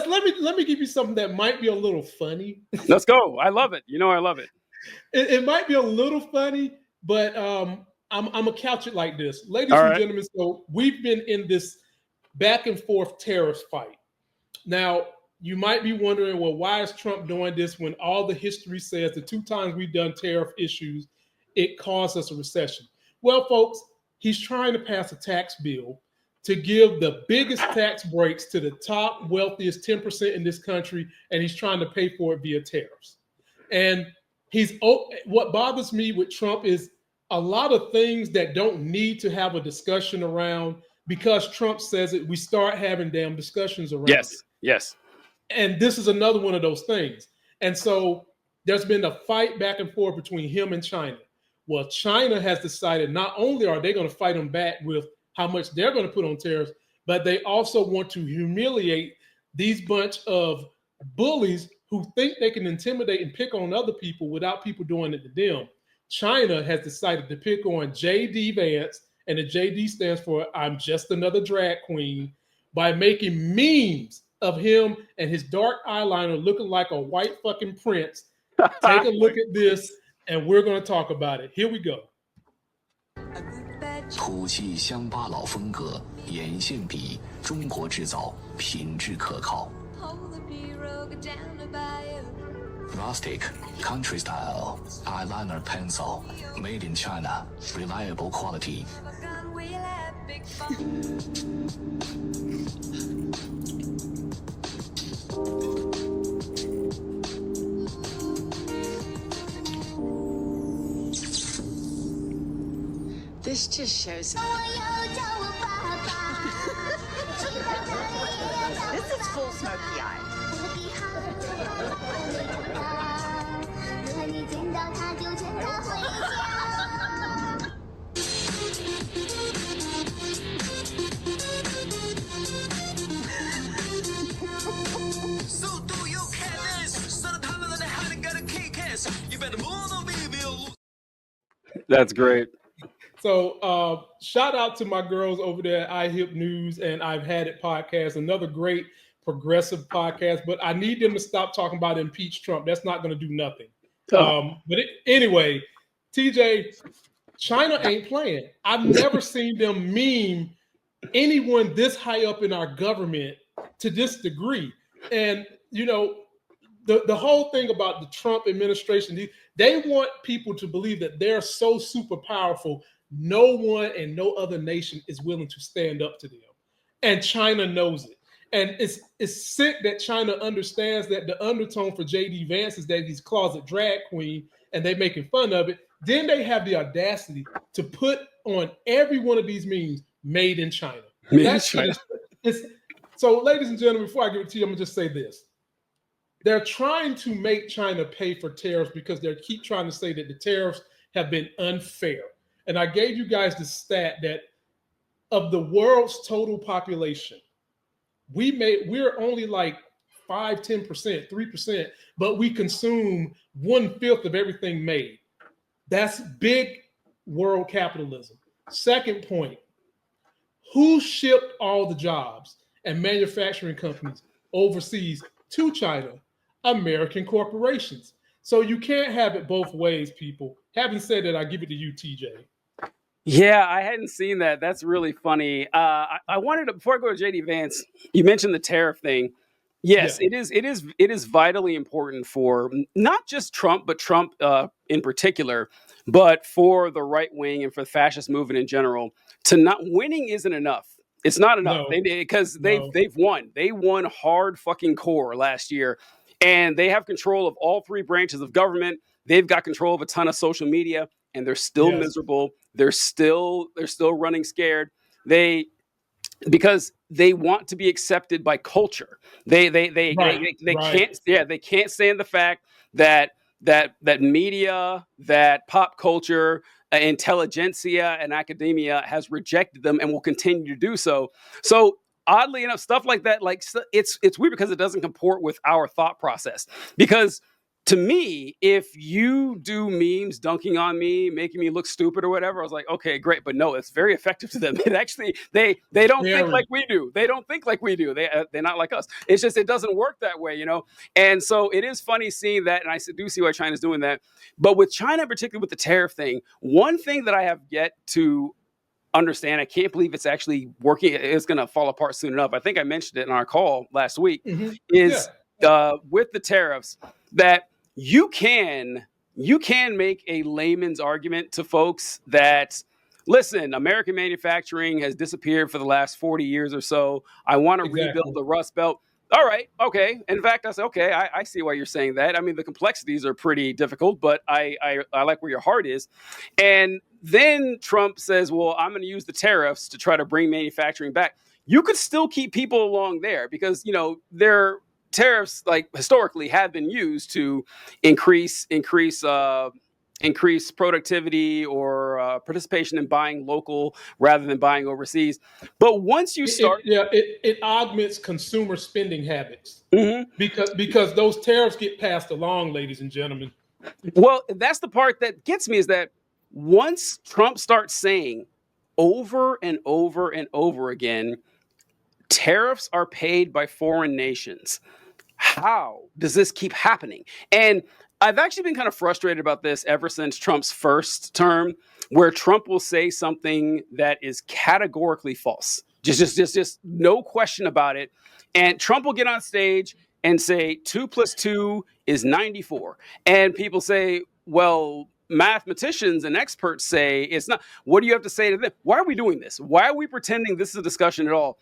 let me give you something that might be a little funny. Let's go. I love it. I love it. It might be a little funny, but I'm gonna couch it like this, ladies and gentlemen. So we've been in this back and forth tariff fight. Now you might be wondering, well, why is Trump doing this when all the history says the 2 times we've done tariff issues, it caused us a recession? Well, folks, he's trying to pass a tax bill to give the biggest tax breaks to the top wealthiest 10% in this country, and he's trying to pay for it via tariffs. And what bothers me with Trump is a lot of things that don't need to have a discussion around, because Trump says it, we start having damn discussions around it. Yes. And this is another one of those things. And so there's been a fight back and forth between him and China. Well, China has decided not only are they going to fight him back with how much they're going to put on tariffs, but they also want to humiliate these bunch of bullies who think they can intimidate and pick on other people without people doing it to them. China has decided to pick on JD Vance, and the JD stands for I'm just another drag queen, by making memes of him and his dark eyeliner looking like a white fucking prince. Take a look at this, and we're going to talk about it. Here we go. 土气乡巴佬风格，沿线比中国制造，品质可靠。Rustic, country style, eyeliner pencil, made in China, reliable quality. This just shows. This is full smoky eye. So do you care this? So the time that I hadn't got a key kiss. You better move on, baby. That's great. So shout out to my girls over there at iHip News and I've Had It podcast, another great progressive podcast, but I need them to stop talking about impeach Trump. That's not going to do nothing. Anyway, TJ, China ain't playing. I've never seen them meme anyone this high up in our government to this degree. And, the whole thing about the Trump administration, they want people to believe that they're so super powerful, no one and no other nation is willing to stand up to them. And China knows it. And it's sick that China understands that the undertone for JD Vance is that he's closet drag queen and they're making fun of it. Then they have the audacity to put on every one of these memes, made in China. So, ladies and gentlemen, before I give it to you, I'm going to just say this. They're trying to make China pay for tariffs because they keep trying to say that the tariffs have been unfair. And I gave you guys the stat that of the world's total population, we're only like 5, 10%, 3%, but we consume 1/5 of everything made. That's big world capitalism. Second point, who shipped all the jobs and manufacturing companies overseas to China? American corporations. So you can't have it both ways, people. Having said that, I give it to you, TJ. Yeah, I hadn't seen that. That's really funny. I wanted to, before I go to JD Vance, you mentioned the tariff thing. Yes, yeah. It is vitally important for not just Trump, but Trump in particular, but for the right wing and for the fascist movement in general. To not winning isn't enough. It's not enough because they've won. They won hard fucking core last year, and they have control of all 3 branches of government. They've got control of a ton of social media, and they're still miserable. They're still running scared. Because they want to be accepted by culture. They can't stand the fact that media, that pop culture, intelligentsia, and academia has rejected them and will continue to do so. So oddly enough, stuff like that, like it's weird because it doesn't comport with our thought process. Because to me, if you do memes dunking on me, making me look stupid or whatever, I was like, okay, great. But no, it's very effective to them. It actually, they don't think Very. like we do. They don't think like we do. They're not like us. It's just, it doesn't work that way, you know? And so it is funny seeing that. And I do see why China's doing that. But with China, particularly with the tariff thing, one thing that I have yet to understand, I can't believe it's actually working. It's going to fall apart soon enough. I think I mentioned it in our call last week, is with the tariffs that you can make a layman's argument to folks that, listen, American manufacturing has disappeared for the last 40 years or so. I want to rebuild the Rust Belt. All right, okay. In fact, I said, okay, I see why you're saying that. I mean, the complexities are pretty difficult, but I like where your heart is. And then Trump says, well, I'm going to use the tariffs to try to bring manufacturing back. You could still keep people along there because, you know, their tariffs, like historically, have been used to increase productivity or participation in buying local rather than buying overseas. But once you start, it augments consumer spending habits Mhm. because those tariffs get passed along, ladies and gentlemen. Well, that's the part that gets me, is that once Trump starts saying over and over and over again, tariffs are paid by foreign nations. How does this keep happening? And I've actually been kind of frustrated about this ever since Trump's first term, where Trump will say something that is categorically false. Just no question about it. And Trump will get on stage and say 2 + 2 is 94. And people say, well, mathematicians and experts say it's not. What do you have to say to them? Why are we doing this? Why are we pretending this is a discussion at all?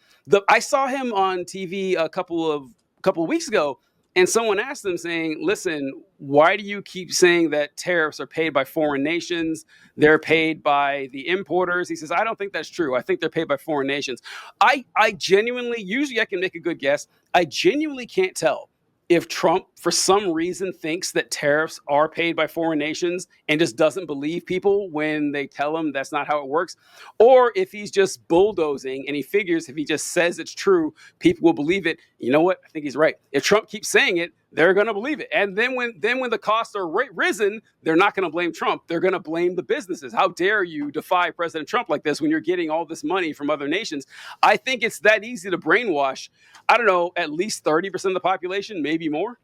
I saw him on TV a couple of weeks ago, and someone asked him saying, listen, why do you keep saying that tariffs are paid by foreign nations? They're paid by the importers. He says, I don't think that's true. I think they're paid by foreign nations. I genuinely, usually I can make a good guess. I genuinely can't tell if Trump, for some reason, thinks that tariffs are paid by foreign nations and just doesn't believe people when they tell him that's not how it works, or if he's just bulldozing and he figures if he just says it's true, people will believe it. You know what? I think he's right. If Trump keeps saying it, they're going to believe it. And then when the costs are risen, they're not going to blame Trump. They're going to blame the businesses. How dare you defy President Trump like this when you're getting all this money from other nations? I think it's that easy to brainwash, I don't know, at least 30% of the population, maybe more.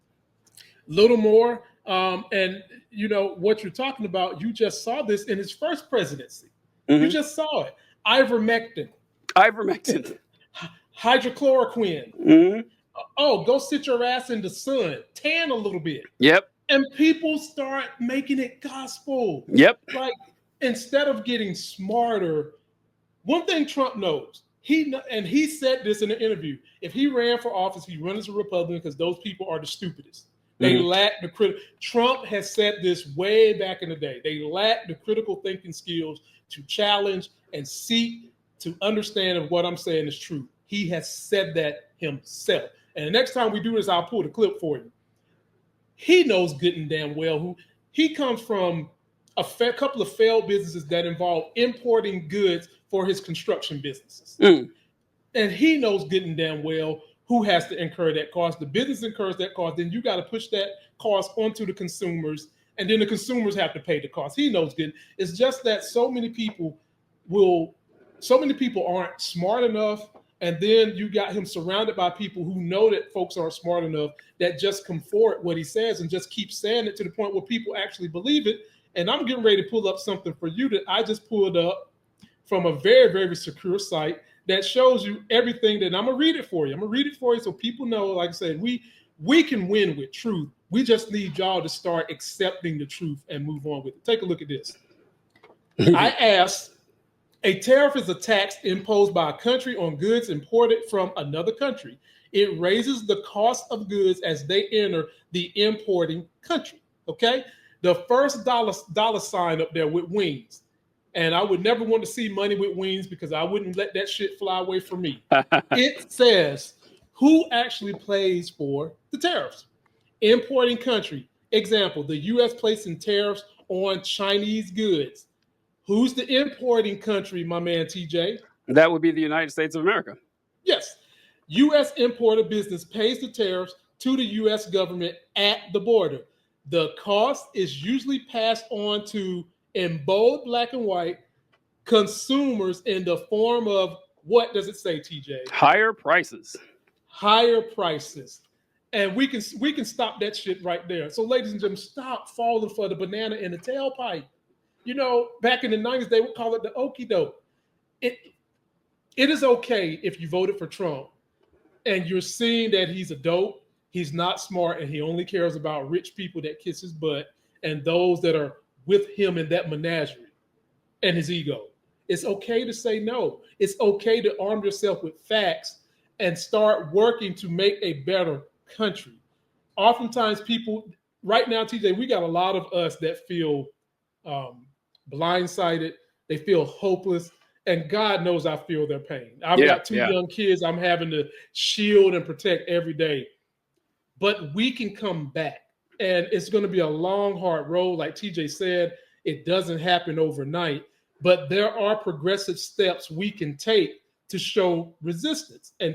Little more. And you know what you're talking about, you just saw this in his first presidency. You just saw it. Ivermectin. Hydrochloroquine. Oh, go sit your ass in the sun, tan a little bit. Yep. And people start making it gospel. Yep. Like, instead of getting smarter, one thing Trump knows, he said this in an interview, if he ran for office, he'd run as a Republican because those people are the stupidest. They lack the Trump has said this way back in the day. They lack the critical thinking skills to challenge and seek to understand if what I'm saying is true. He has said that himself. And the next time we do this, I'll pull the clip for you. He knows good and damn well who he comes from. A couple of failed businesses that involve importing goods for his construction businesses. And he knows good and damn well who has to incur that cost. The business incurs that cost. Then you got to push that cost onto the consumers. And then the consumers have to pay the cost. He knows good. It's just that so many people aren't smart enough. And then you got him surrounded by people who know that folks aren't smart enough that just comfort what he says and just keep saying it to the point where people actually believe it. And I'm getting ready to pull up something for you that I just pulled up from a very, very secure site that shows you everything that I'm going to read it for you. I'm going to read it for you so people know, like I said, we can win with truth. We just need y'all to start accepting the truth and move on with it. Take a look at this. I asked, a tariff is a tax imposed by a country on goods imported from another country. It raises the cost of goods as they enter the importing country. Okay? The first dollar sign up there with wings. And I would never want to see money with wings because I wouldn't let that shit fly away from me. It says, who actually pays for the tariffs? Importing country. Example, the U.S. placing tariffs on Chinese goods. Who's the importing country, my man TJ? That would be the United States of America. Yes. U.S. importer business pays the tariffs to the U.S. government at the border. the cost is usually passed on to, in bold black and white, consumers in the form of, what does it say, TJ? Higher prices. Higher prices. And we can stop that shit right there. So, ladies and gentlemen, stop falling for the banana in the tailpipe. You know, back in the 90s, they would call it the okie doke. It is okay if you voted for Trump and you're seeing that he's a dope, he's not smart, and he only cares about rich people that kiss his butt and those that are with him in that menagerie and his ego. It's okay to say no. It's okay to arm yourself with facts and start working to make a better country. Oftentimes people, right now, TJ, we got a lot of us that feel blindsided. They feel hopeless. And God knows I feel their pain. I've got two young kids I'm having to shield and protect every day. But we can come back. And it's going to be a long, hard road. Like TJ said, it doesn't happen overnight. But there are progressive steps we can take to show resistance. And